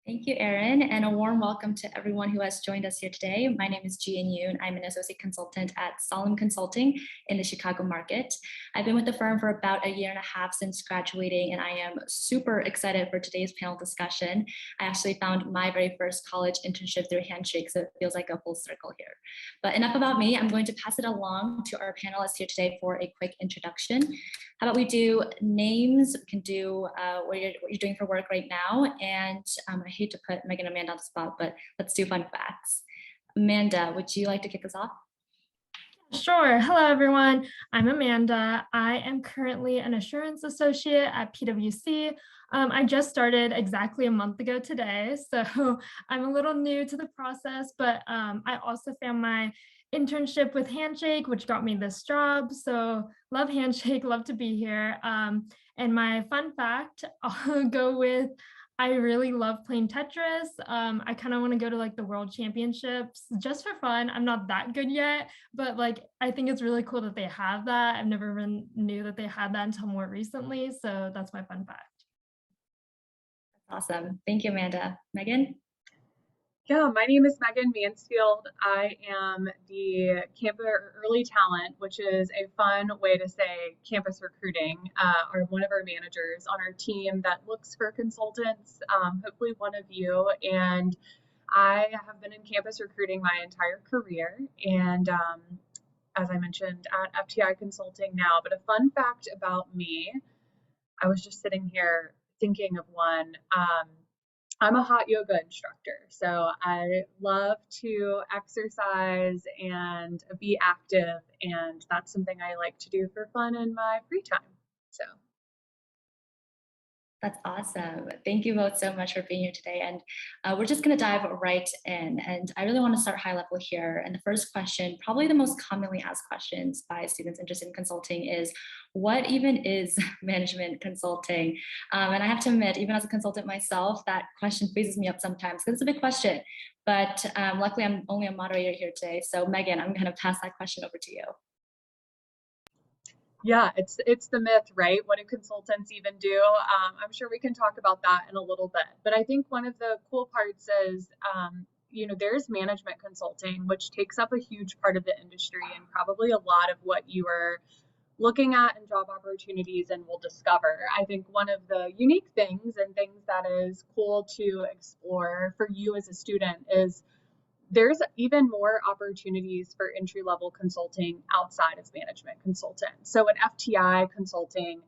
Thank you, Erin, and a warm welcome to everyone who has joined us here today. My name is Jian Yoon. I'm an associate consultant at Solemn Consulting in the Chicago market. I've been with the firm for about a year and a half since graduating, and I am super excited for today's panel discussion. I actually found my very first college internship through Handshake, so it feels like a full circle here. But enough about me. I'm going to pass it along to our panelists here today for a quick introduction. How about we do names, we can do what you're doing for work right now, and I hate to put Megan and Amanda on the spot, but let's do fun facts. Amanda, would you like to kick us off? Sure. Hello, everyone. I'm Amanda. I am currently an assurance associate at PwC. I just started exactly a month ago today, so I'm a little new to the process, but I also found my internship with Handshake, which got me this job. So love Handshake, love to be here. And my fun fact, I'll go with I really love playing Tetris. I kind of want to go to like the world championships just for fun. I'm not that good yet, but like I think it's really cool that they have that. I've never even knew that they had that until more recently. So that's my fun fact. Awesome. Thank you, Amanda. Megan? Yeah, my name is Megan Mansfield. I am the campus early talent, which is a fun way to say campus recruiting, or one of our managers on our team that looks for consultants, hopefully one of you. And I have been in campus recruiting my entire career. And as I mentioned, at FTI Consulting now. But a fun fact about me, I was just sitting here thinking of one. I'm a hot yoga instructor, so I love to exercise and be active, and that's something I like to do for fun in my free time. So That's awesome. Thank you both so much for being here today. And we're just going to dive right in. And I really want to start high level here. And the first question, probably the most commonly asked questions by students interested in consulting is, what even is management consulting? And I have to admit, even as a consultant myself, that question freezes me up sometimes because it's a big question. But luckily, I'm only a moderator here today. So Megan, I'm going to pass that question over to you. yeah, it's the myth, right? What do consultants even do? I'm sure we can talk about that in a little bit. But I think one of the cool parts is, there's management consulting, which takes up a huge part of the industry and probably a lot of what you are looking at in job opportunities and will discover. I think one of the unique things and things that is cool to explore for you as a student is there's even more opportunities for entry-level consulting outside of management consultant. So at FTI Consulting,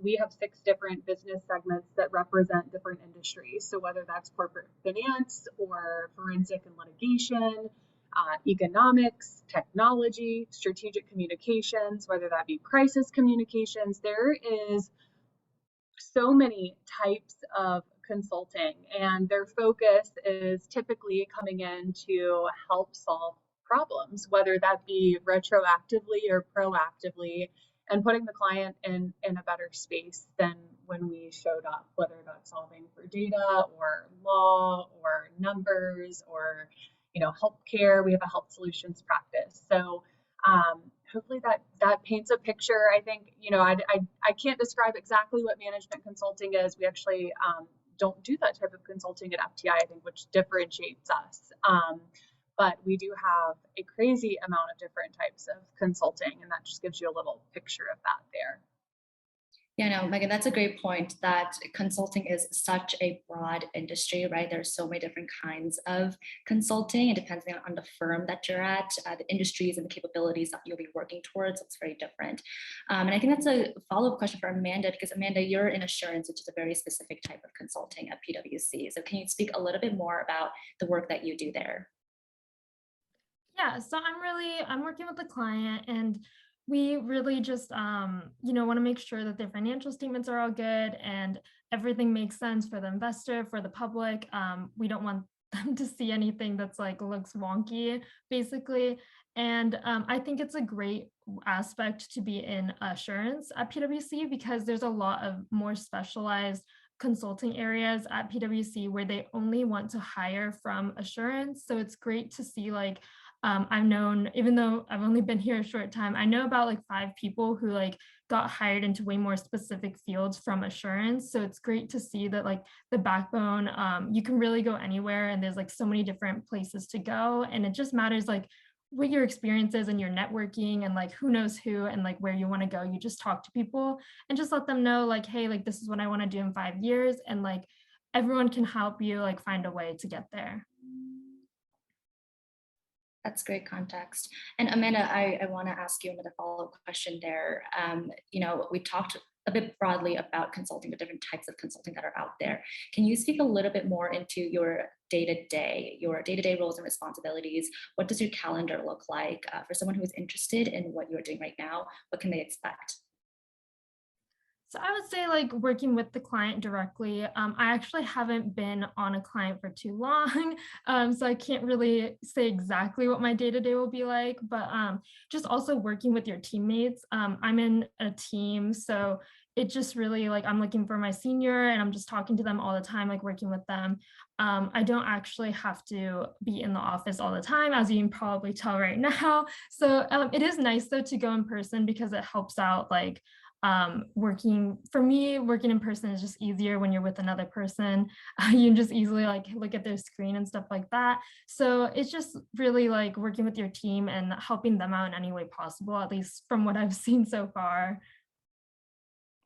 we have 6 different business segments that represent different industries. So whether that's corporate finance or forensic and litigation, economics, technology, strategic communications, whether that be crisis communications, there is so many types of consulting, and their focus is typically coming in to help solve problems, whether that be retroactively or proactively, and putting the client in a better space than when we showed up, whether that's solving for data or law or numbers or healthcare. We have a health solutions practice. So hopefully that paints a picture. I think, I can't describe exactly what management consulting is. We actually don't do that type of consulting at FTI, I think, which differentiates us. But we do have a crazy amount of different types of consulting, and that just gives you a little picture of that there. Yeah, no, Megan, that's a great point that consulting is such a broad industry, right? There's so many different kinds of consulting, and depending on the firm that you're at, the industries and the capabilities that you'll be working towards, it's very different. And I think that's a follow-up question for Amanda, because Amanda, you're in assurance, which is a very specific type of consulting at PwC. So can you speak a little bit more about the work that you do there? Yeah, so I'm working with the client, and we really just want to make sure that their financial statements are all good and everything makes sense for the investor, for the public. We don't want them to see anything that's like looks wonky, basically. And I think it's a great aspect to be in assurance at PwC because there's a lot of more specialized consulting areas at PwC where they only want to hire from assurance. So it's great to see like I've known, even though I've only been here a short time, I know about like 5 people who like got hired into way more specific fields from assurance. So it's great to see that like the backbone, you can really go anywhere and there's like so many different places to go. And it just matters like what your experiences and your networking and like who knows who and like where you want to go. You just talk to people and just let them know like, hey, like this is what I want to do in 5 years. And like everyone can help you like find a way to get there. That's great context. And Amanda, I want to ask you another follow-up question there. We talked a bit broadly about consulting, the different types of consulting that are out there. Can you speak a little bit more into your day-to-day roles and responsibilities? What does your calendar look like for someone who is interested in what you're doing right now? What can they expect? So I would say like working with the client directly. I actually haven't been on a client for too long, so I can't really say exactly what my day-to-day will be like, but just also working with your teammates. I'm in a team, so it just really like I'm looking for my senior and I'm just talking to them all the time, like working with them. I don't actually have to be in the office all the time, as you can probably tell right now. So it is nice though to go in person because it helps out like working in person is just easier when you're with another person. You can just easily like look at their screen and stuff like that. So it's just really like working with your team and helping them out in any way possible, at least from what I've seen so far.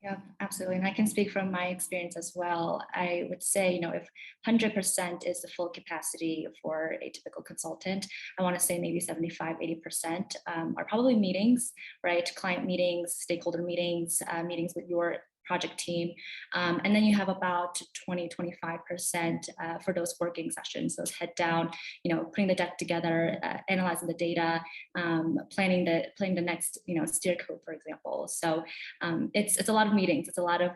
Yeah, absolutely. And I can speak from my experience as well. I would say, if 100% is the full capacity for a typical consultant, I want to say maybe 75, 80% are probably meetings, right? Client meetings, stakeholder meetings, meetings with your project team. And then you have about 20, 25% for those working sessions, those head down, putting the deck together, analyzing the data, planning the next, steer code, for example. So it's a lot of meetings, it's a lot of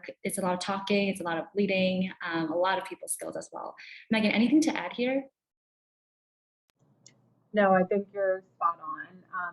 talking, it's a lot of leading, a lot of people skills as well. Megan, anything to add here? No, I think you're spot on.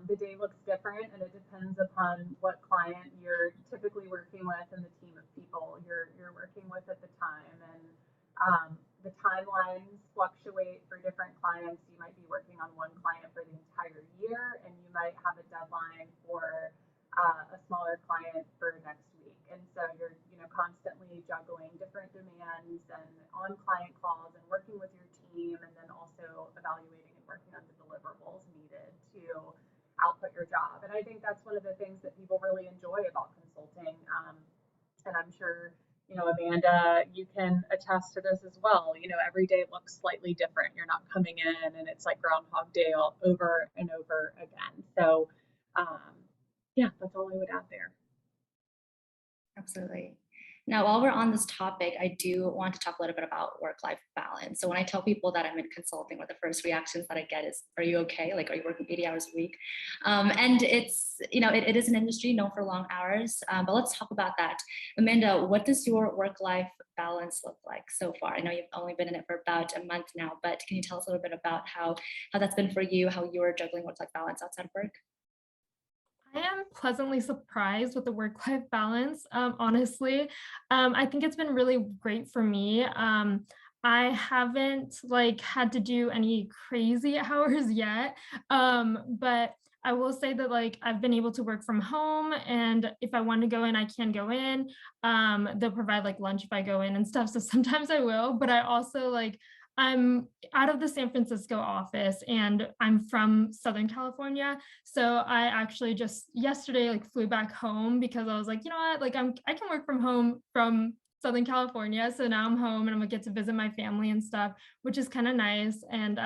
The day looks different and it depends upon what client you're typically working with and the team of people you're working with at the time. And the timelines fluctuate for different clients. You might be working on one client for the entire year and you might have a deadline for a smaller client for next week. And so you're constantly juggling different demands and on client calls and working with your team and then also evaluating and working on the deliverables needed to output your job. And I think that's one of the things that people really enjoy about consulting. And I'm sure, Amanda, you can attest to this as well. Every day looks slightly different. You're not coming in and it's like Groundhog Day all over and over again. So, yeah, that's all I would add there. Absolutely. Now, while we're on this topic, I do want to talk a little bit about work-life balance. So when I tell people that I'm in consulting, one of the first reactions that I get is, are you okay? Like, are you working 80 hours a week? And it's, it is an industry known for long hours, but let's talk about that. Amanda, what does your work-life balance look like so far? I know you've only been in it for about a month now, but can you tell us a little bit about how that's been for you, how you're juggling work-life balance outside of work? I am pleasantly surprised with the work-life balance, honestly. I think it's been really great for me. I haven't like had to do any crazy hours yet, but I will say that like I've been able to work from home, and if I want to go in, I can go in. They'll provide like lunch if I go in and stuff, so sometimes I will, but I also like I'm out of the San Francisco office and I'm from Southern California. So I actually just yesterday like flew back home because I was like, you know what, like I can work from home from Southern California. So now I'm home and I'm gonna get to visit my family and stuff, which is kind of nice. And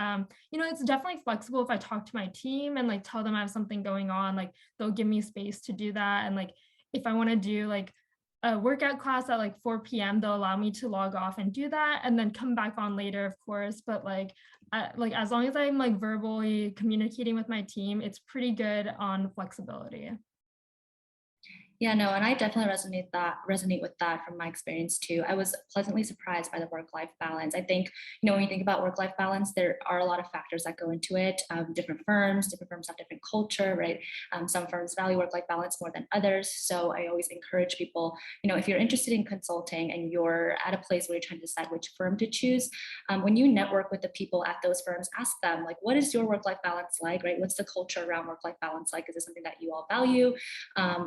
it's definitely flexible if I talk to my team and like tell them I have something going on, like they'll give me space to do that. And like if I want to do like a workout class at like 4 p.m. they'll allow me to log off and do that and then come back on later, of course. But like as long as I'm like verbally communicating with my team, it's pretty good on flexibility. Yeah, no, and I definitely resonate with that from my experience too. I was pleasantly surprised by the work-life balance. I think, when you think about work-life balance, there are a lot of factors that go into it. Different firms have different culture, right? Some firms value work-life balance more than others. So I always encourage people, if you're interested in consulting and you're at a place where you're trying to decide which firm to choose, when you network with the people at those firms, ask them like, what is your work-life balance like, right? What's the culture around work-life balance like? Is it something that you all value?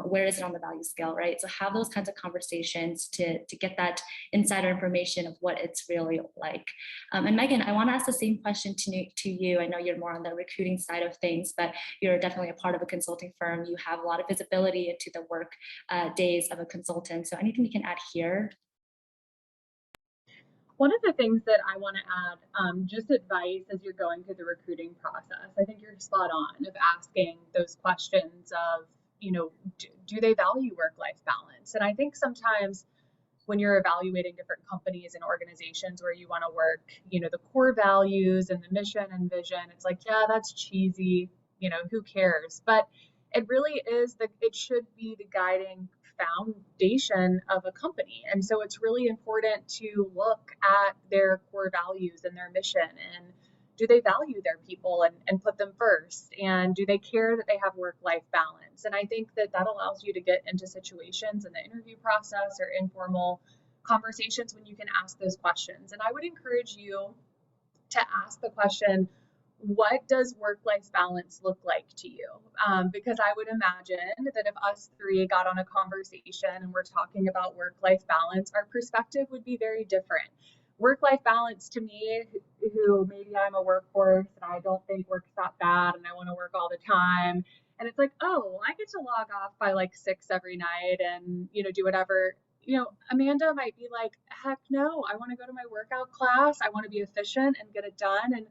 Where is it on the value scale, right? So have those kinds of conversations to get that insider information of what it's really like. And Megan, I want to ask the same question to you. I know you're more on the recruiting side of things, but you're definitely a part of a consulting firm. You have a lot of visibility into the work days of a consultant. So anything you can add here? One of the things that I want to add, just advice as you're going through the recruiting process, I think you're spot on of asking those questions of, do they value work-life balance? And I think sometimes when you're evaluating different companies and organizations where you want to work, the core values and the mission and vision, it's like, yeah, that's cheesy, who cares? But it really is it should be the guiding foundation of a company. And so it's really important to look at their core values and their mission, and do they value their people and put them first? And do they care that they have work-life balance? And I think that allows you to get into situations in the interview process or informal conversations when you can ask those questions. And I would encourage you to ask the question, what does work-life balance look like to you? Because I would imagine that if us three got on a conversation and we're talking about work-life balance, our perspective would be very different. Work-life balance to me, who maybe I'm a workhorse and I don't think work's that bad and I want to work all the time. And it's like, oh, I get to log off by like 6 every night and, do whatever. Amanda might be like, heck no, I want to go to my workout class. I want to be efficient and get it done. And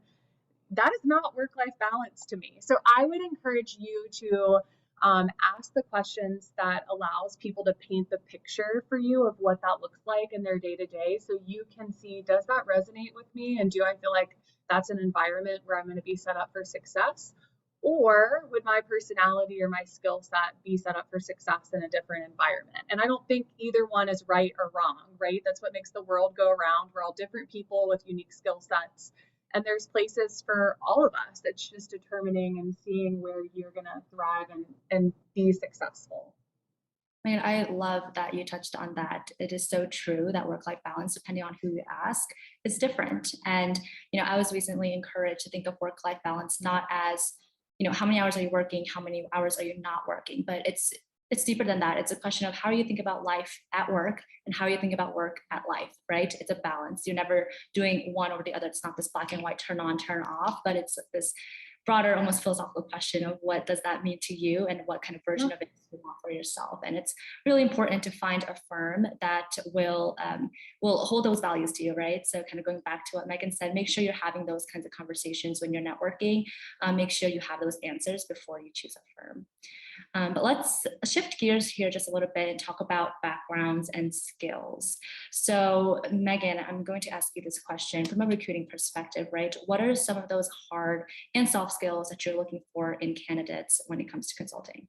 that is not work-life balance to me. So I would encourage you to ask the questions that allows people to paint the picture for you of what that looks like in their day-to-day, so you can see, does that resonate with me? And do I feel like that's an environment where I'm going to be set up for success? Or would my personality or my skill set be set up for success in a different environment? And I don't think either one is right or wrong, right? That's what makes the world go around. We're all different people with unique skill sets. And there's places for all of us. It's just determining and seeing where you're going to thrive and be successful. I mean, I love that you touched on that. It is so true that work-life balance, depending on who you ask, is different. And, I was recently encouraged to think of work-life balance not as, how many hours are you working? How many hours are you not working? But it's deeper than that. It's a question of how you think about life at work and how you think about work at life, right? It's a balance. You're never doing one over the other. It's not this black and white, turn on, turn off, but it's this broader, almost philosophical question of what does that mean to you and what kind of version of it you want for yourself. And it's really important to find a firm that will hold those values to you, right? So kind of going back to what Megan said, make sure you're having those kinds of conversations when you're networking. Make sure you have those answers before you choose a firm. But let's shift gears here just a little bit and talk about backgrounds and skills. So Megan, I'm going to ask you this question from a recruiting perspective, right? What are some of those hard and soft skills that you're looking for in candidates when it comes to consulting?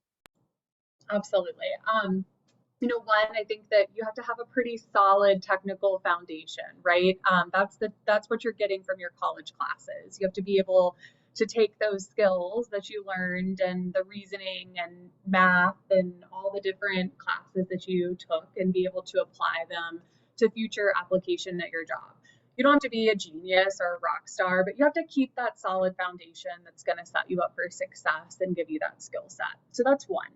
Absolutely. One, I think that you have to have a pretty solid technical foundation, right? That's what you're getting from your college classes. You have to be able to take those skills that you learned and the reasoning and math and all the different classes that you took and be able to apply them to future application at your job. You don't have to be a genius or a rock star, but you have to keep that solid foundation that's going to set you up for success and give you that skill set. So that's one.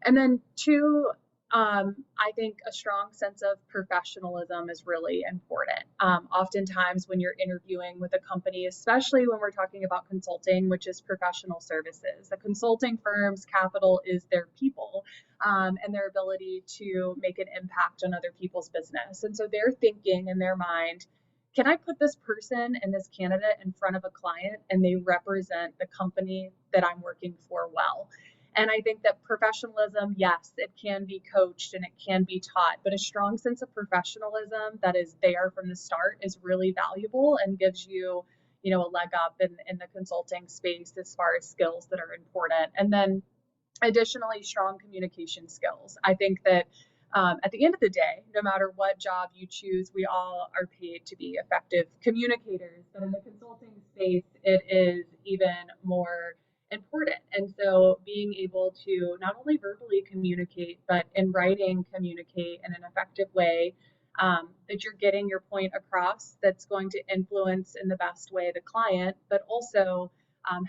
And then two, I think a strong sense of professionalism is really important. Oftentimes when you're interviewing with a company, especially when we're talking about consulting, which is professional services, the consulting firm's capital is their people and their ability to make an impact on other people's business. And so they're thinking in their mind, can I put this person and this candidate in front of a client and they represent the company that I'm working for well? And I think that professionalism, yes, it can be coached and it can be taught, but a strong sense of professionalism that is there from the start is really valuable and gives you, a leg up in the consulting space as far as skills that are important. And then Additionally, strong communication skills. I think that at the end of the day, no matter what job you choose, we all are paid to be effective communicators. But in the consulting space, it is even more important. And so being able to not only verbally communicate, but in writing communicate in an effective way, that you're getting your point across that's going to influence in the best way the client, but also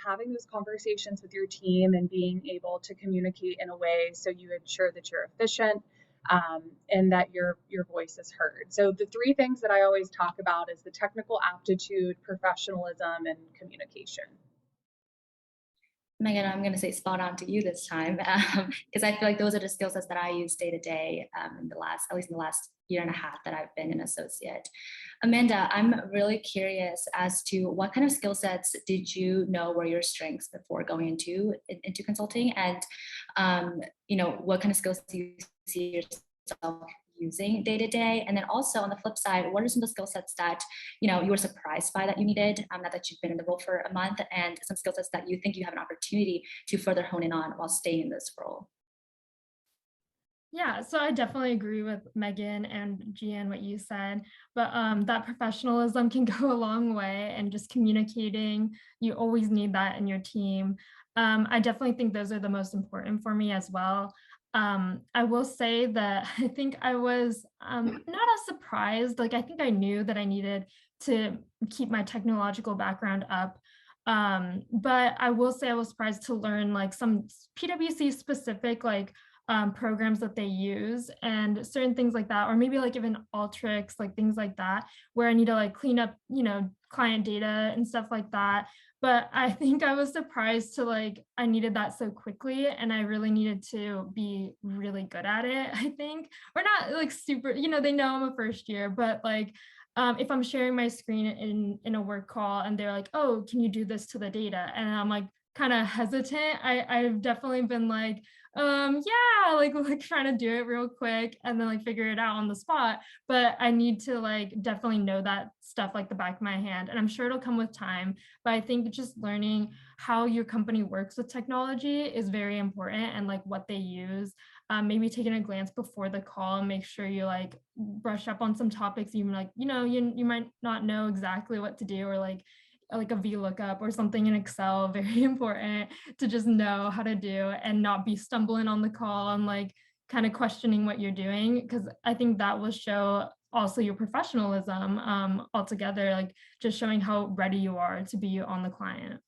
having those conversations with your team and being able to communicate in a way so you ensure that you're efficient, and that your voice is heard. So the three things that I always talk about is the technical aptitude, professionalism, and communication. Megan, I'm going to say spot on to you this time, because I feel like those are the skill sets that I use day to day in the last, at least in the last year and a half that I've been an associate. Amanda, I'm really curious as to what kind of skill sets did you know were your strengths before going into consulting, and what kind of skills do you see yourself using day to day? And then also on the flip side, what are some of the skill sets that you were surprised by that you needed, now that you've been in the role for a month, and some skill sets that you think you have an opportunity to further hone in on while staying in this role? Yeah, so I definitely agree with Megan and Gian, what you said, but that professionalism can go a long way, and just communicating, you always need that in your team. I definitely think those are the most important for me as well. I will say that I think I was not as surprised. Like, I think I knew that I needed to keep my technological background up. But I will say I was surprised to learn like some PwC specific programs that they use and certain things like that, or maybe like even Alteryx, like things like that, where I need to like clean up, client data and stuff like that. But I think I was surprised to I needed that so quickly, and I really needed to be really good at it, I think. Or not like super, they know I'm a first year, but if I'm sharing my screen in a work call and they're like, oh, can you do this to the data? And I'm like kind of hesitant. I've definitely been yeah, like trying to do it real quick and then figure it out on the spot. But I need to definitely know that stuff like the back of my hand, and I'm sure it'll come with time. But I think just learning how your company works with technology is very important, and what they use. Maybe taking a glance before the call and make sure you brush up on some topics you you might not know exactly what to do, or like a VLOOKUP or something in Excel. Very important to just know how to do and not be stumbling on the call and kind of questioning what you're doing, because I think that will show also your professionalism altogether, just showing how ready you are to be on the client.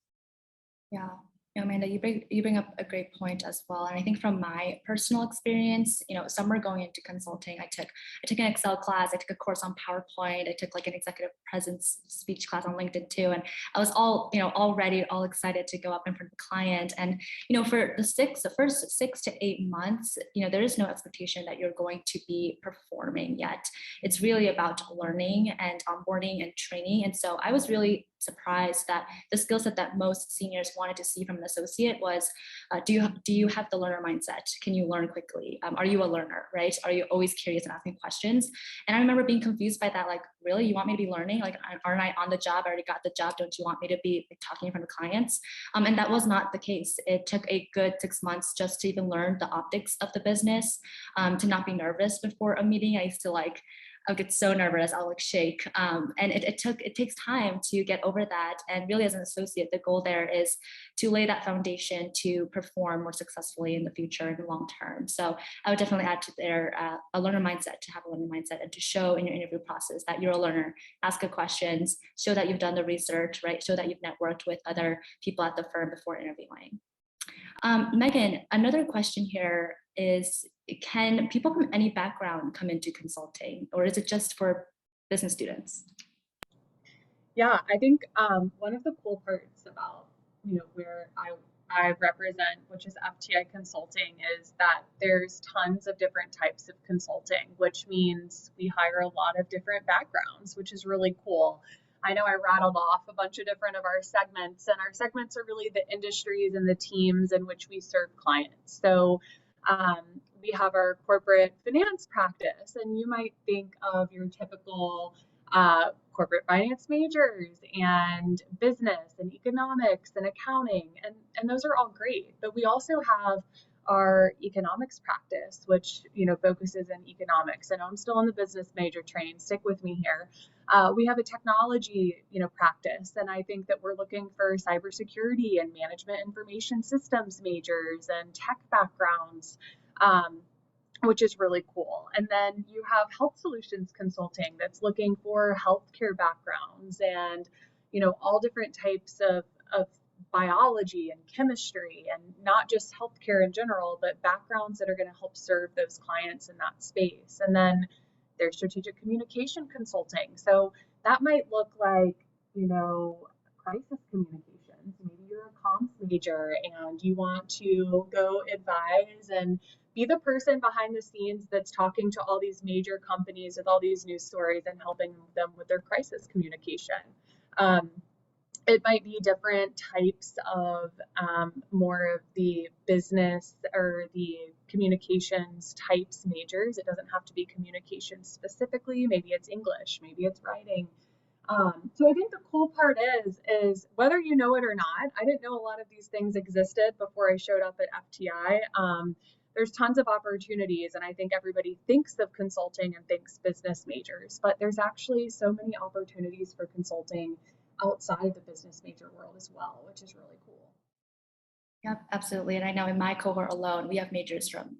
Yeah. Amanda, you bring up a great point as well. And I think from my personal experience, summer going into consulting, I took an Excel class, I took a course on PowerPoint, I took an executive presence speech class on LinkedIn too. And I was all ready, all excited to go up in front of the client. And, for the first 6 to 8 months, there is no expectation that you're going to be performing yet. It's really about learning and onboarding and training. And so I was really surprised that the skill set that most seniors wanted to see from an associate was, do you have the learner mindset? Can you learn quickly? Are you a learner, right? Are you always curious and asking questions? And I remember being confused by that, really, you want me to be learning? Aren't I on the job? I already got the job. Don't you want me to be talking in front of clients? And that was not the case. It took a good 6 months just to even learn the optics of the business, to not be nervous before a meeting. I used to I'll get so nervous, I'll shake. And it takes time to get over that. And really as an associate, the goal there is to lay that foundation to perform more successfully in the future and long term. So I would definitely add to there a learner mindset, to have a learner mindset, and to show in your interview process that you're a learner. Ask good questions, show that you've done the research, right? Show that you've networked with other people at the firm before interviewing. Megan, another question here is, can people from any background come into consulting, or is it just for business students? Yeah, I think one of the cool parts about where I represent, which is FTI Consulting, is that there's tons of different types of consulting, which means we hire a lot of different backgrounds, which is really cool. I know I rattled off a bunch of different of our segments, and our segments are really the industries and the teams in which we serve clients. So we have our corporate finance practice, and you might think of your typical corporate finance majors and business and economics and accounting, and those are all great. But we also have our economics practice, which, focuses in economics. I know I'm still in the business major train, stick with me here. We have a technology, practice, and I think that we're looking for cybersecurity and management information systems majors and tech backgrounds, which is really cool. And then you have health solutions consulting that's looking for healthcare backgrounds and, all different types of biology and chemistry, and not just healthcare in general, but backgrounds that are going to help serve those clients in that space. And then there's strategic communication consulting. So that might look like, crisis communications. Maybe you're a comms major and you want to go advise and be the person behind the scenes that's talking to all these major companies with all these news stories and helping them with their crisis communication. It might be different types of more of the business or the communications types majors. It doesn't have to be communications specifically. Maybe it's English, maybe it's writing. So I think the cool part is whether you know it or not. I didn't know a lot of these things existed before I showed up at FTI. There's tons of opportunities, and I think everybody thinks of consulting and thinks business majors, but there's actually so many opportunities for consulting outside the business major world as well, which is really cool. Yep, absolutely. And I know in my cohort alone, we have majors from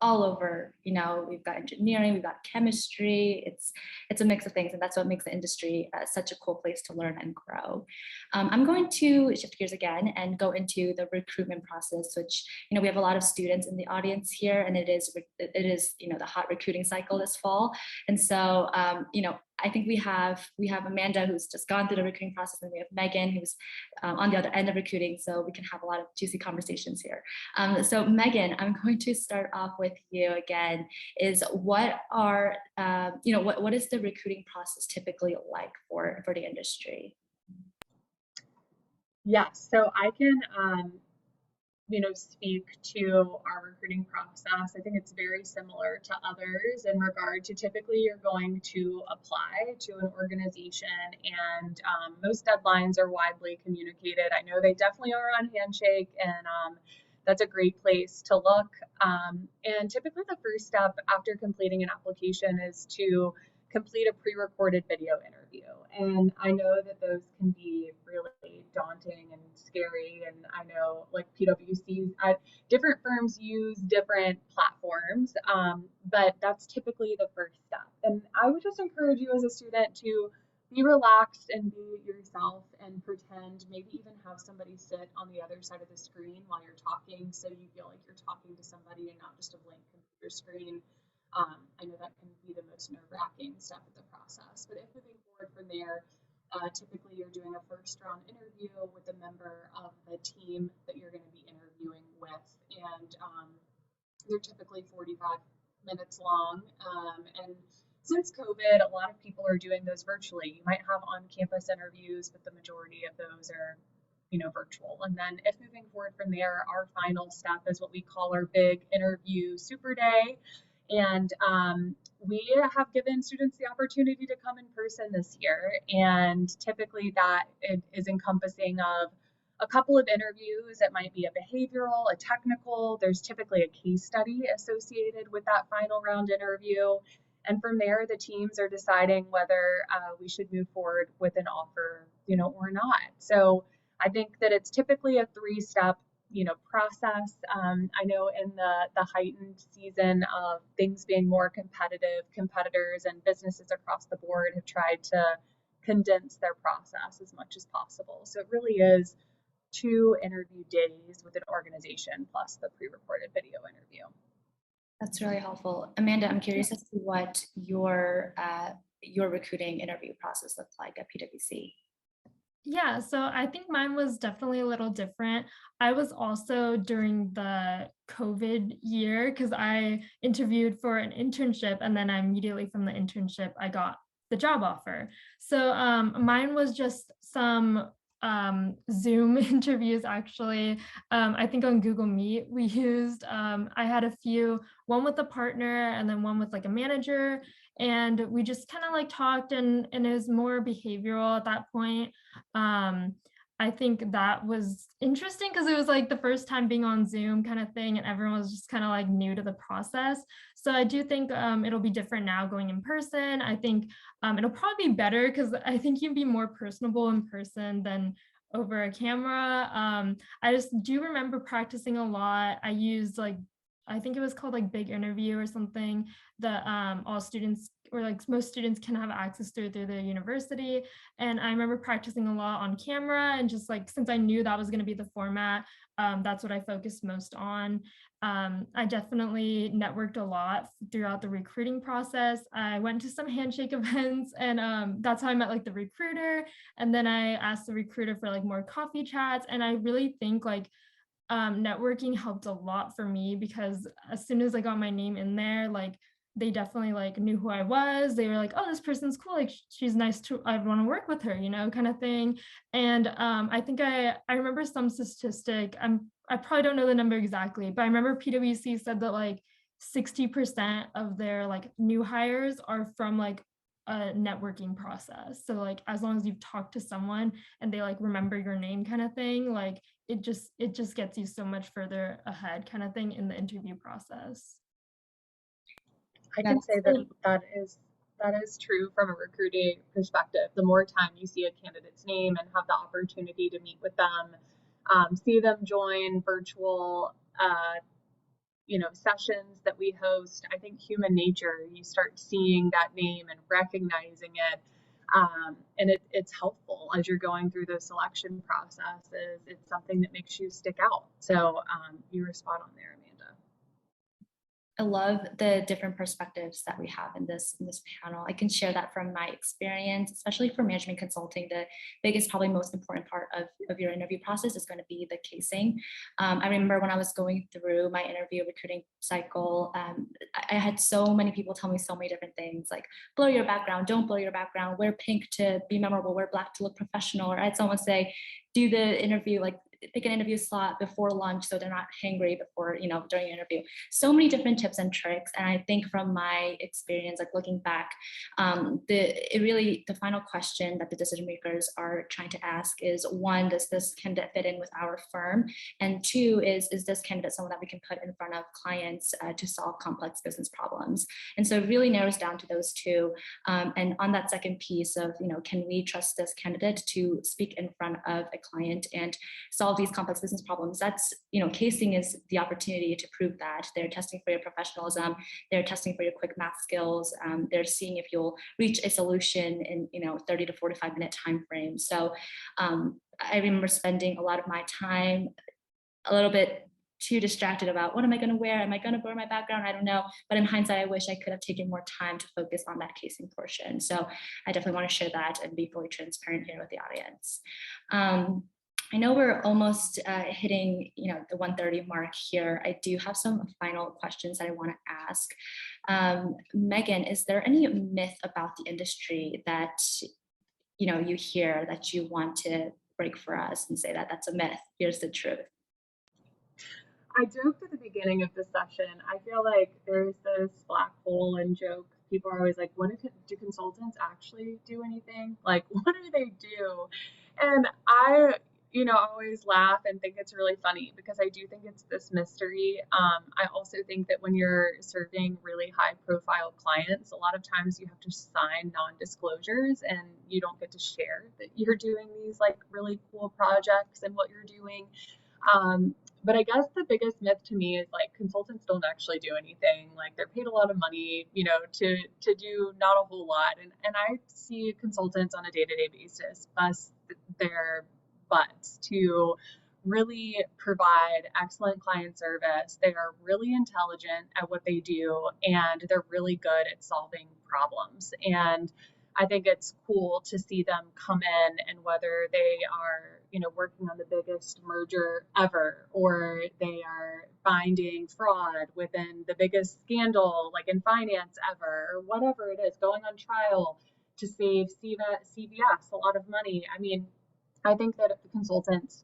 all over. We've got engineering, we've got chemistry. It's a mix of things, and that's what makes the industry such a cool place to learn and grow. I'm going to shift gears again and go into the recruitment process, which we have a lot of students in the audience here, and it is the hot recruiting cycle this fall. And so I think we have Amanda, who's just gone through the recruiting process, and we have Megan, who's on the other end of recruiting, so we can have a lot of juicy conversations here. So Megan, I'm going to start off with you again. Is what is the recruiting process typically like for the industry? Yes, so I can speak to our recruiting process. I think it's very similar to others in regard to typically you're going to apply to an organization, and most deadlines are widely communicated. I know they definitely are on Handshake, and that's a great place to look. And typically the first step after completing an application is to complete a pre-recorded video interview. And I know that those can be really daunting and scary. And I know like PwC, different firms use different platforms, but that's typically the first step. And I would just encourage you as a student to be relaxed and be yourself and pretend, maybe even have somebody sit on the other side of the screen while you're talking, so you feel like you're talking to somebody and not just a blank computer screen. I know that can be the most nerve-wracking step of the process, but if moving forward from there, typically you're doing a first round interview with a member of the team that you're going to be interviewing with, and they're typically 45 minutes long. And since COVID, a lot of people are doing those virtually. You might have on-campus interviews, but the majority of those are virtual. And then if moving forward from there, our final step is what we call our big interview super day. And we have given students the opportunity to come in person this year. And typically that is encompassing of a couple of interviews. It might be a behavioral, a technical. There's typically a case study associated with that final round interview. And from there, the teams are deciding whether we should move forward with an offer, or not. So I think that it's typically a three-step process. I know in the heightened season of things being more competitive, competitors and businesses across the board have tried to condense their process as much as possible. So it really is 2 interview days with an organization plus the pre-recorded video interview. That's really helpful. Amanda, I'm curious as to what your recruiting interview process looked like at PwC. Yeah, so I think mine was definitely a little different. I was also during the COVID year because I interviewed for an internship, and then immediately from the internship, I got the job offer. So mine was just some Zoom interviews, actually. I think on Google Meet we used, I had a few, one with a partner and then one with like a manager. And we just kind of like talked, and it was more behavioral at that point. I think that was interesting because it was like the first time being on Zoom kind of thing, and everyone was just kind of like new to the process. So I do think it'll be different now going in person. I think it'll probably be better because I think you'd be more personable in person than over a camera. I just do remember practicing a lot. I used like, I think it was called like Big Interview or something that all students or like most students can have access through their university. And I remember practicing a lot on camera, and just like, since I knew that was going to be the format, that's what I focused most on. I definitely networked a lot throughout the recruiting process. I went to some Handshake events, and that's how I met like the recruiter. And then I asked the recruiter for like more coffee chats. And I really think like networking helped a lot for me, because as soon as I got my name in there, like they definitely like knew who I was. They were like, oh, this person's cool. Like she's nice to, I want to work with her, kind of thing. And I think I remember some statistic. I probably don't know the number exactly, but I remember PwC said that like 60% of their like new hires are from like a networking process. So like as long as you've talked to someone and they like remember your name kind of thing, like it just gets you so much further ahead kind of thing in the interview process. I can say that is true from a recruiting perspective. The more time you see a candidate's name and have the opportunity to meet with them, see them join virtual, sessions that we host, I think human nature, you start seeing that name and recognizing it. And it's helpful as you're going through the selection processes. It's something that makes you stick out. So you were spot on there, Amanda. I love the different perspectives that we have in this panel. I can share that from my experience, especially for management consulting. The biggest, probably most important part of your interview process is going to be the casing. I remember when I was going through my interview recruiting cycle, I had so many people tell me so many different things, like blow your background, don't blow your background, wear pink to be memorable, wear black to look professional. Or I had someone say, do the interview, like pick an interview slot before lunch so they're not hangry before, during the interview. So many different tips and tricks. And I think from my experience, like looking back, the final question that the decision makers are trying to ask is, one, does this candidate fit in with our firm? And two, is this candidate someone that we can put in front of clients to solve complex business problems? And so it really narrows down to those two. And on that second piece of, can we trust this candidate to speak in front of a client and solve these complex business problems? That's, casing is the opportunity to prove that. They're testing for your professionalism, they're testing for your quick math skills, they're seeing if you'll reach a solution in 30 to 45 minute time frame. So I remember spending a lot of my time a little bit too distracted about what am I going to wear? Am I going to blur my background? I don't know. But in hindsight, I wish I could have taken more time to focus on that casing portion. So I definitely want to share that and be fully transparent here with the audience. I know we're almost hitting, the 1:30 mark here. I do have some final questions that I want to ask. Megan, is there any myth about the industry that, you hear that you want to break for us and say that that's a myth? Here's the truth. I joked at the beginning of the session. I feel like there's this black hole in jokes. People are always like, do consultants actually do anything? Like, what do they do? And I, always laugh and think it's really funny because I do think it's this mystery. I also think that when you're serving really high profile clients, a lot of times you have to sign non-disclosures and you don't get to share that you're doing these like really cool projects and what you're doing. But I guess the biggest myth to me is like consultants don't actually do anything. Like they're paid a lot of money, to do not a whole lot. And I see consultants on a day-to-day basis bust their butts to really provide excellent client service. They are really intelligent at what they do, and they're really good at solving problems. And I think it's cool to see them come in, and whether they are, working on the biggest merger ever, or they are finding fraud within the biggest scandal, like in finance ever, or whatever it is, going on trial to save CVS a lot of money. I mean, I think that the consultants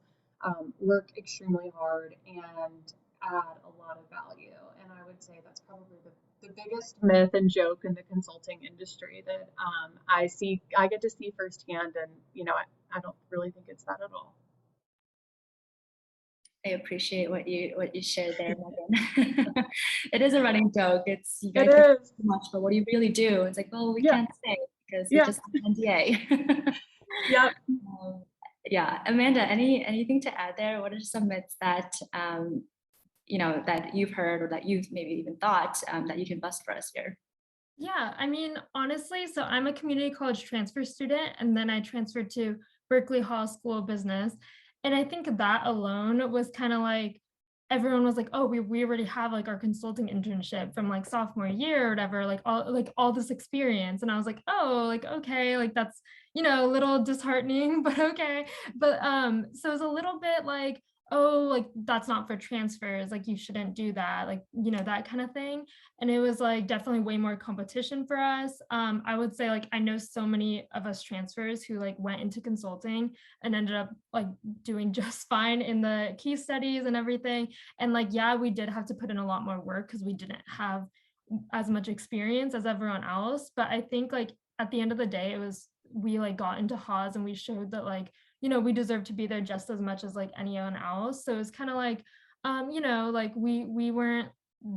work extremely hard and add a lot of value. And I would say that's probably the biggest myth and joke in the consulting industry that I get to see firsthand. And, I don't really think it's that at all. I appreciate what you shared there, Megan. It is a running joke. It's you guys It are is. too much, but what do you really do? It's like, well, we Yeah. can't say because we Yeah. just have an NDA. Yep. Um, yeah, Amanda, anything to add there? What are some myths that that you've heard or that you've maybe even thought that you can bust for us here? Yeah, I mean, honestly, so I'm a community college transfer student, and then I transferred to Berkeley Hall School of Business. And I think that alone was kind of like everyone was like, oh, we already have like our consulting internship from like sophomore year or whatever, like all this experience. And I was like, oh, like okay, like that's a little disheartening, but okay. But so it was a little bit like, oh, like that's not for transfers, like you shouldn't do that, like that kind of thing. And it was like definitely way more competition for us. I would say like I know so many of us transfers who like went into consulting and ended up like doing just fine in the case studies and everything. And like, yeah, we did have to put in a lot more work because we didn't have as much experience as everyone else. But I think like at the end of the day, it was we like got into Haas and we showed that like, we deserve to be there just as much as like anyone else. So it's kind of like, like we weren't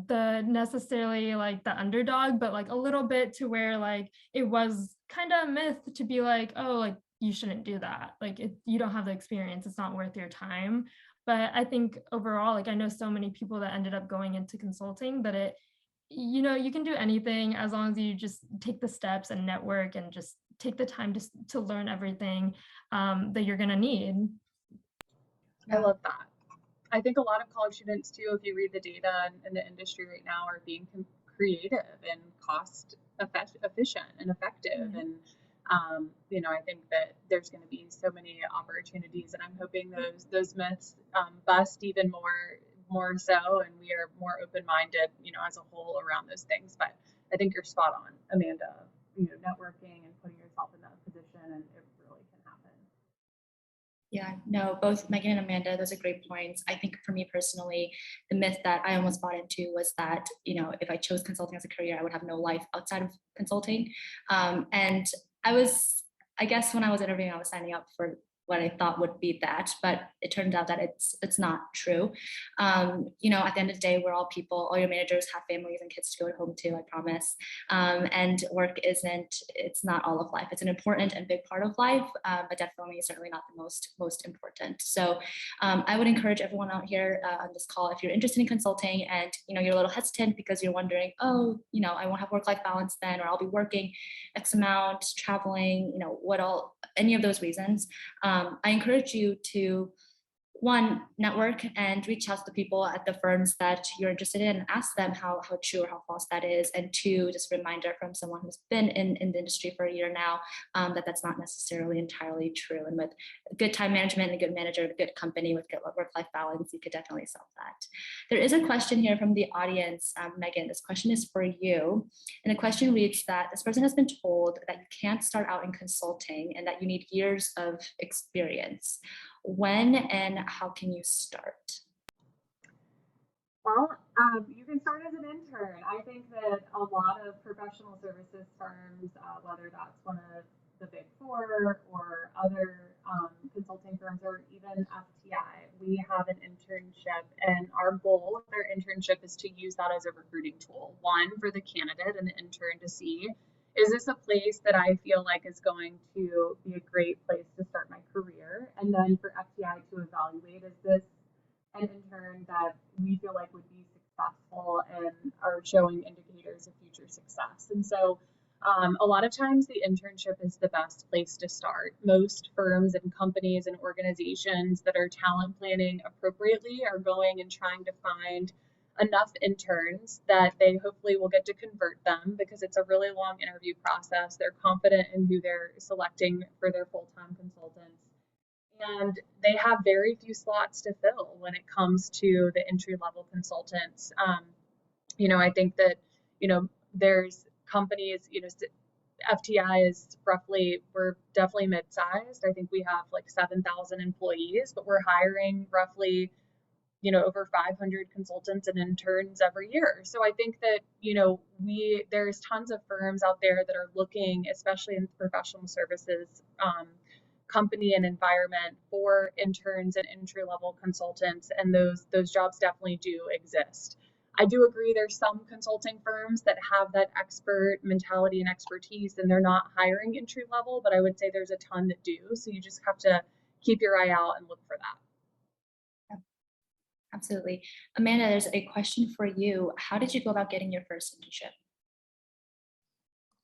the necessarily like the underdog, but like a little bit to where like it was kind of a myth to be like, oh, like you shouldn't do that. Like you don't have the experience, it's not worth your time. But I think overall, like I know so many people that ended up going into consulting that you can do anything as long as you just take the steps and network and just take the time to learn everything that you're going to need. I love that. I think a lot of college students too, if you read the data in the industry right now, are being creative and cost efficient and effective. And I think that there's going to be so many opportunities, and I'm hoping those myths bust even more so, and we are more open-minded, as a whole around those things. But I think you're spot on, Amanda. Networking and putting yourself in that position, and it really can happen. Yeah, no, both Megan and Amanda, those are great points. I think for me personally, the myth that I almost bought into was that, if I chose consulting as a career, I would have no life outside of consulting. And I guess when I was interviewing, I was signing up for what I thought would be that, but it turned out that it's not true. At the end of the day, we're all people. All your managers have families and kids to go home to, I promise. And work it's not all of life. It's an important and big part of life, but definitely certainly not the most important. So I would encourage everyone out here on this call, if you're interested in consulting and you're a little hesitant because you're wondering, oh, I won't have work-life balance then, or I'll be working X amount, traveling, any of those reasons. I encourage you to, one, network and reach out to the people at the firms that you're interested in and ask them how true or how false that is. And two, just a reminder from someone who's been in the industry for a year now, that's not necessarily entirely true. And with good time management and a good manager, a good company with good work-life balance, you could definitely solve that. There is a question here from the audience, Megan. This question is for you. And the question reads that this person has been told that you can't start out in consulting and that you need years of experience. When and how can you start? Well, you can start as an intern. I think that a lot of professional services firms, whether that's one of the big four or other consulting firms or even FTI, we have an internship, and our goal with our internship is to use that as a recruiting tool. One, for the candidate and the intern to see, is this a place that I feel like is going to be a great place to start my career? And then for FTI to evaluate, is this an intern that we feel like would be successful and are showing indicators of future success? And so a lot of times the internship is the best place to start. Most firms and companies and organizations that are talent planning appropriately are going and trying to find enough interns that they hopefully will get to convert them, because it's a really long interview process. They're confident in who they're selecting for their full-time consultants. And they have very few slots to fill when it comes to the entry-level consultants. I think that, there's companies, FTI is we're definitely mid-sized. I think we have like 7,000 employees, but we're hiring roughly over 500 consultants and interns every year. So I think that, there's tons of firms out there that are looking, especially in professional services, company and environment for interns and entry-level consultants, and those jobs definitely do exist. I do agree there's some consulting firms that have that expert mentality and expertise, and they're not hiring entry level, but I would say there's a ton that do. So you just have to keep your eye out and look for that. Absolutely. Amanda, there's a question for you. How did you go about getting your first internship?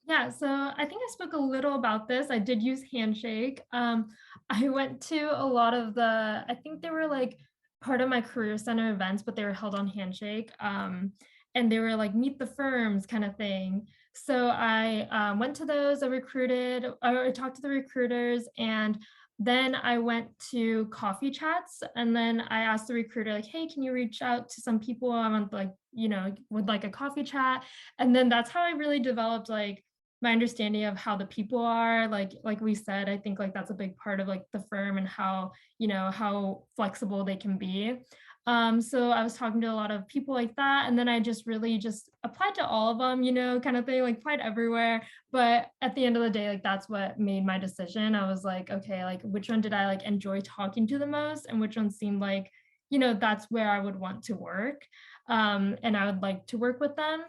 Yeah, so I think I spoke a little about this. I did use Handshake. I went to a lot of I think they were like part of my career center events, but they were held on Handshake. And they were like meet the firms kind of thing. So I went to those, I talked to the recruiters, and then I went to coffee chats, and then I asked the recruiter like, hey, can you reach out to some people I want, like, would like a coffee chat? And then that's how I really developed like my understanding of how the people are, like we said. I think like that's a big part of like the firm and how, how flexible they can be. So I was talking to a lot of people like that, and then I just really just applied to all of them, kind of thing, like applied everywhere. But at the end of the day, like that's what made my decision. I was like, okay, like which one did I like enjoy talking to the most, and which one seemed like, that's where I would want to work, and I would like to work with them.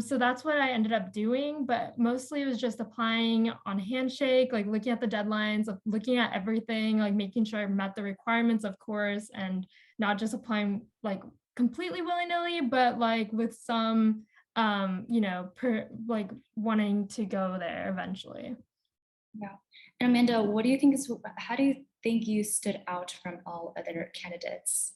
So that's what I ended up doing, but mostly it was just applying on Handshake, like looking at the deadlines, of looking at everything, like making sure I met the requirements, of course, and not just applying like completely willy-nilly, but like with some, like wanting to go there eventually. Yeah. And Amanda, how do you think you stood out from all other candidates?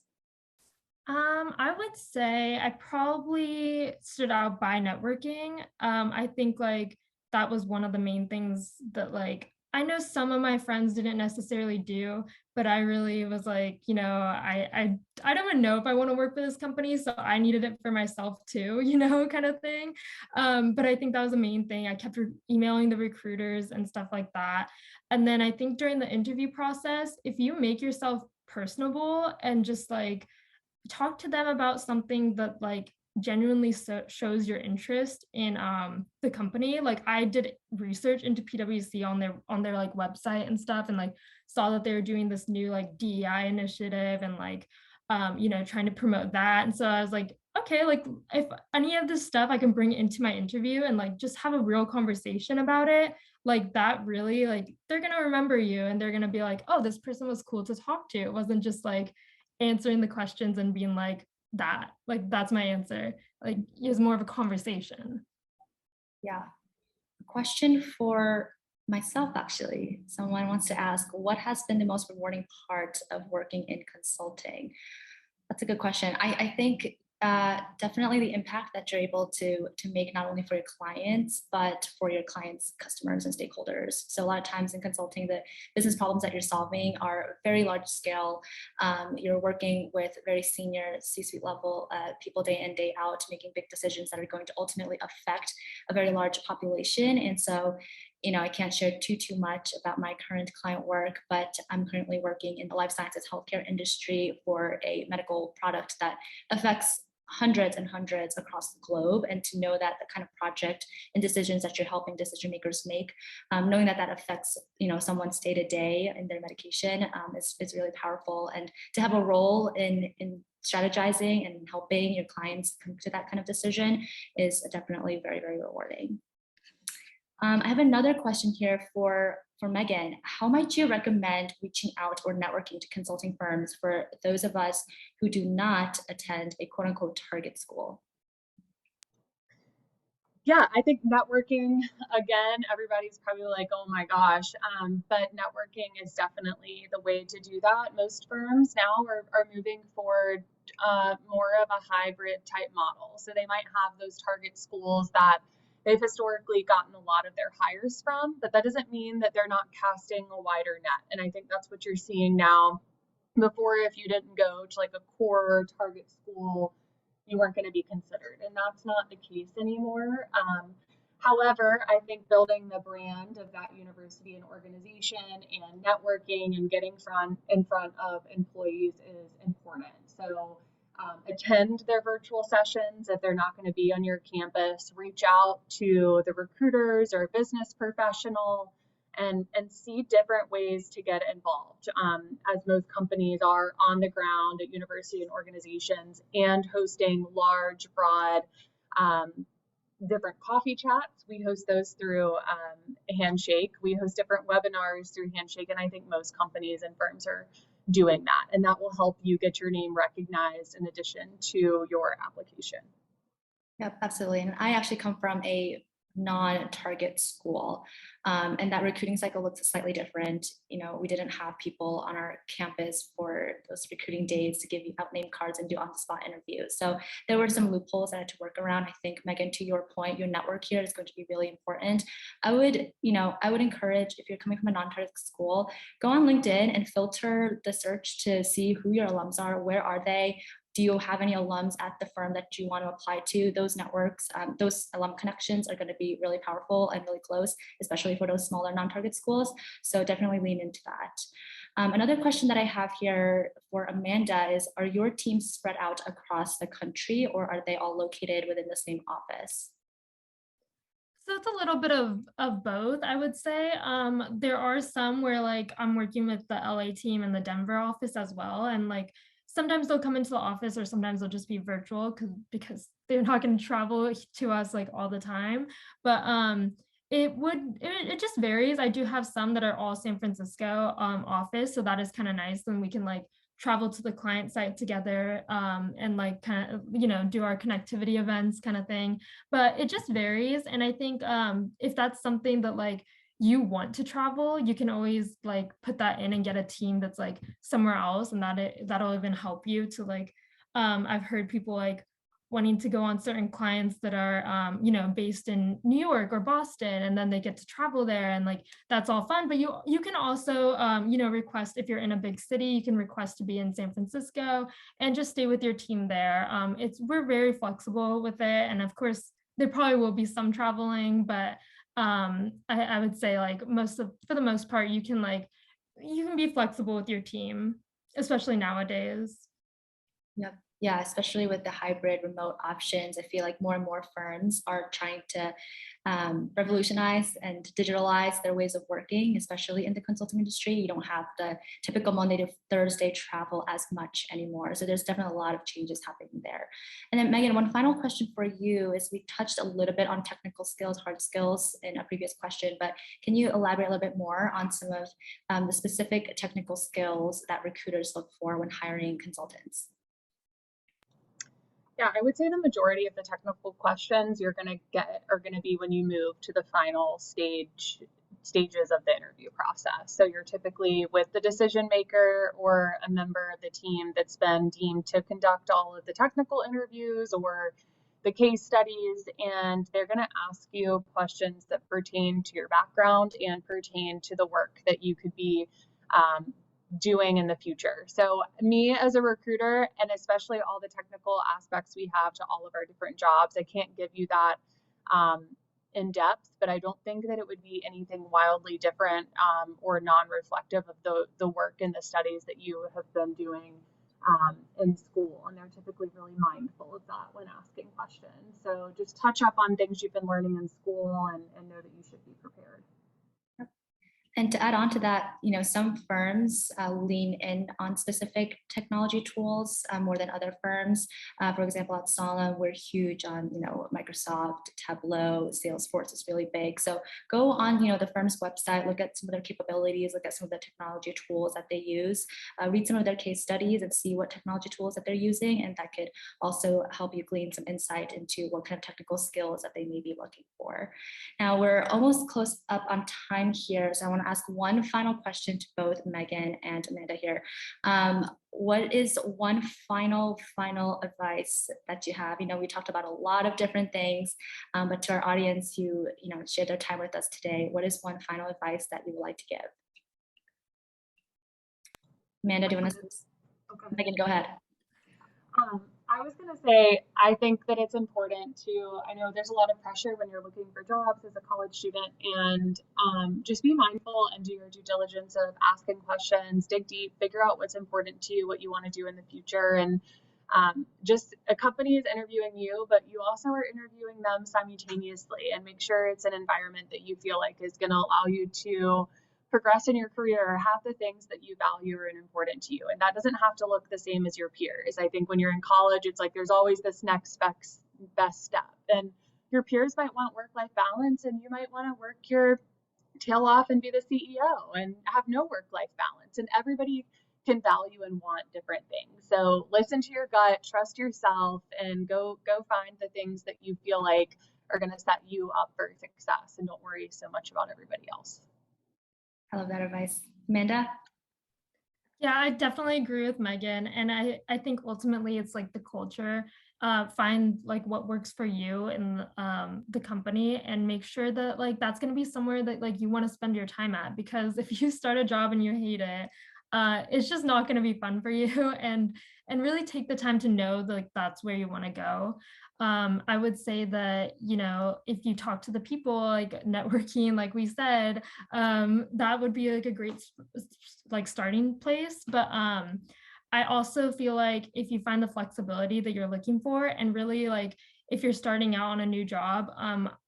I would say I probably stood out by networking. I think like that was one of the main things that like I know some of my friends didn't necessarily do, but I really was like, I don't even know if I want to work for this company, so I needed it for myself too, kind of thing. But I think that was the main thing. I kept emailing the recruiters and stuff like that. And then I think during the interview process, if you make yourself personable and just like talk to them about something that like genuinely shows your interest in the company. Like I did research into PwC on their like website and stuff, and like saw that they were doing this new like DEI initiative, and like trying to promote that. And so I was like, okay, like if any of this stuff I can bring into my interview and like just have a real conversation about it, like that really, like they're gonna remember you, and they're gonna be like, oh, this person was cool to talk to. It wasn't just like answering the questions and being like that's my answer. Like it was more of a conversation. Yeah. A question for myself, actually. Someone wants to ask, what has been the most rewarding part of working in consulting? That's a good question. I think definitely the impact that you're able to make not only for your clients, but for your clients' customers and stakeholders. So a lot of times in consulting, the business problems that you're solving are very large scale. You're working with very senior C-suite level people day in, day out, making big decisions that are going to ultimately affect a very large population. And so I can't share too much about my current client work, but I'm currently working in the life sciences healthcare industry for a medical product that affects hundreds and hundreds across the globe. And to know that the kind of project and decisions that you're helping decision makers make, knowing that affects someone's day to day in their medication is really powerful. And to have a role in strategizing and helping your clients come to that kind of decision is definitely very, very rewarding. I have another question here for Megan. How might you recommend reaching out or networking to consulting firms for those of us who do not attend a quote unquote target school? Yeah, I think networking, again, everybody's probably like, oh my gosh, but networking is definitely the way to do that. Most firms now are moving forward more of a hybrid type model. So they might have those target schools that they've historically gotten a lot of their hires from, but that doesn't mean that they're not casting a wider net. And I think that's what you're seeing now. Before, if you didn't go to like a core target school, you weren't going to be considered, and that's not the case anymore. However, I think building the brand of that university and organization and networking and getting in front of employees is important. So attend their virtual sessions if they're not going to be on your campus. Reach out to the recruiters or business professional. and see different ways to get involved, as most companies are on the ground at university and organizations and hosting large, broad, different coffee chats. We host those through Handshake. We host different webinars through Handshake, and I think most companies and firms are doing that, and that will help you get your name recognized in addition to your application. Yep, absolutely. And I actually come from a non-target school, and that recruiting cycle looks slightly different. You know, we didn't have people on our campus for those recruiting days to give you out name cards and do on-the-spot interviews. So there were some loopholes that I had to work around. I think, Megan, to your point, your network here is going to be really important. I would encourage, if you're coming from a non-target school, go on LinkedIn and filter the search to see who your alums are, where are they. Do you have any alums at the firm that you want to apply to? Those networks, those alum connections are going to be really powerful and really close, especially for those smaller non-target schools. So definitely lean into that. Another question that I have here for Amanda is, are your teams spread out across the country, or are they all located within the same office? So it's a little bit of both, I would say. There are some where like I'm working with the LA team and the Denver office as well. And like sometimes they'll come into the office or sometimes they'll just be virtual because they're not going to travel to us like all the time. But it just varies. I do have some that are all San Francisco office. So that is kind of nice. Then we can like travel to the client site together and like kind of, do our connectivity events kind of thing. But it just varies. And I think if that's something that like you want to travel, you can always like put that in and get a team that's like somewhere else, and that'll even help you to like I've heard people like wanting to go on certain clients that are based in New York or Boston, and then they get to travel there, and like that's all fun. But you can also request, if you're in a big city, you can request to be in San Francisco and just stay with your team there. We're very flexible with it, and of course there probably will be some traveling, but I would say like for the most part, you can be flexible with your team, especially nowadays. Yep. Yeah, especially with the hybrid remote options, I feel like more and more firms are trying to revolutionize and digitalize their ways of working, especially in the consulting industry. You don't have the typical Monday to Thursday travel as much anymore. So there's definitely a lot of changes happening there. And then Megan, one final question for you is, we touched a little bit on technical skills, hard skills in a previous question, but can you elaborate a little bit more on some of the specific technical skills that recruiters look for when hiring consultants? Yeah, I would say the majority of the technical questions you're going to get are going to be when you move to the final stages of the interview process. So you're typically with the decision maker or a member of the team that's been deemed to conduct all of the technical interviews or the case studies, and they're going to ask you questions that pertain to your background and pertain to the work that you could be doing in the future. So me as a recruiter, and especially all the technical aspects we have to all of our different jobs, I can't give you that in depth, but I don't think that it would be anything wildly different or non-reflective of the work and the studies that you have been doing in school. And they're typically really mindful of that when asking questions. So just touch up on things you've been learning in school and know that you should be prepared. And to add on to that, some firms lean in on specific technology tools more than other firms. For example, at Solemn, we're huge on, Microsoft, Tableau, Salesforce is really big. So go on, the firm's website, look at some of their capabilities, look at some of the technology tools that they use, read some of their case studies and see what technology tools that they're using. And that could also help you glean some insight into what kind of technical skills that they may be looking for. Now we're almost close up on time here. So I want to ask one final question to both Megan and Amanda here. What is one final advice that you have? We talked about a lot of different things, but to our audience who shared their time with us today, what is one final advice that you would like to give? Amanda, do you want to? Okay. Megan, go ahead. I was going to say, I think that it's important I know there's a lot of pressure when you're looking for jobs as a college student, and just be mindful and do your due diligence of asking questions, dig deep, figure out what's important to you, what you want to do in the future. And Just a company is interviewing you, but you also are interviewing them simultaneously, and make sure it's an environment that you feel like is going to allow you to progress in your career or have the things that you value are important to you. And that doesn't have to look the same as your peers. I think when you're in college, it's like there's always this next best step. And your peers might want work-life balance, and you might want to work your tail off and be the CEO and have no work-life balance. And everybody can value and want different things. So listen to your gut, trust yourself, and go find the things that you feel like are going to set you up for success, and don't worry so much about everybody else. I love that advice. Amanda? Yeah, I definitely agree with Megan. And I think ultimately it's like the culture. Find like what works for you in the company, and make sure that like that's going to be somewhere that like you want to spend your time at, because if you start a job and you hate it, it's just not going to be fun for you. And really take the time to know that like that's where you want to go. I would say that, you know, if you talk to the people, like networking, like we said, that would be like a great like starting place. But I also feel like if you find the flexibility that you're looking for, and really like if you're starting out on a new job,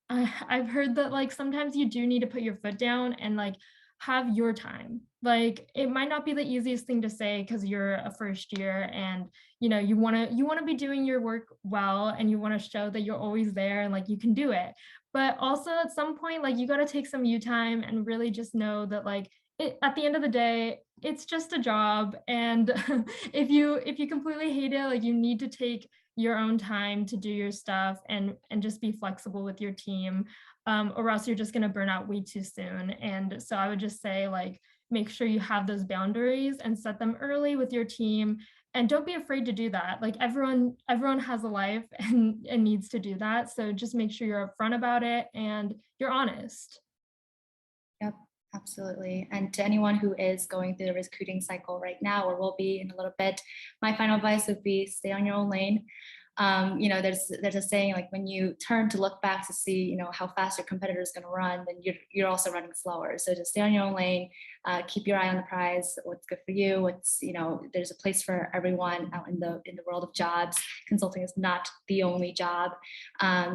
I've heard that like sometimes you do need to put your foot down and like have your time. Like it might not be the easiest thing to say because you're a first year, and you know you want to be doing your work well, and you want to show that you're always there and like you can do it. But also at some point, like you got to take some you time and really just know that like at the end of the day, it's just a job. And if you completely hate it, like you need to take your own time to do your stuff, and just be flexible with your team, or else you're just going to burn out way too soon. And so I would just say like make sure you have those boundaries and set them early with your team, and don't be afraid to do that. Like everyone has a life and needs to do that. So just make sure you're upfront about it and you're honest. Yep, absolutely. And to anyone who is going through the recruiting cycle right now, or will be in a little bit, my final advice would be stay on your own lane. You know, there's a saying like when you turn to look back to see, you know, how fast your competitor is going to run, then you're also running slower. So just stay on your own lane, keep your eye on the prize. What's good for you? What's, you know, there's a place for everyone out in the world of jobs. Consulting is not the only job.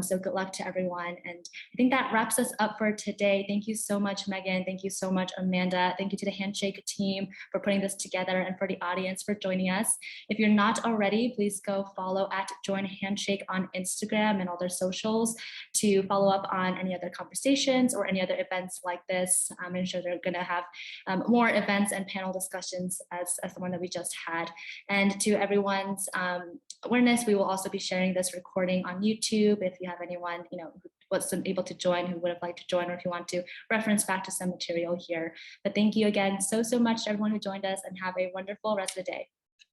So good luck to everyone. And I think that wraps us up for today. Thank you so much, Megan. Thank you so much, Amanda. Thank you to the Handshake team for putting this together, and for the audience for joining us. If you're not already, please go follow at Join Handshake on Instagram and all their socials to follow up on any other conversations or any other events like this. I'm sure they're going to have more events and panel discussions as the one that we just had. And to everyone's awareness, we will also be sharing this recording on YouTube. If you have anyone, you know, who wasn't able to join, who would have liked to join, or if you want to reference back to some material here. But thank you again so much to everyone who joined us, and have a wonderful rest of the day.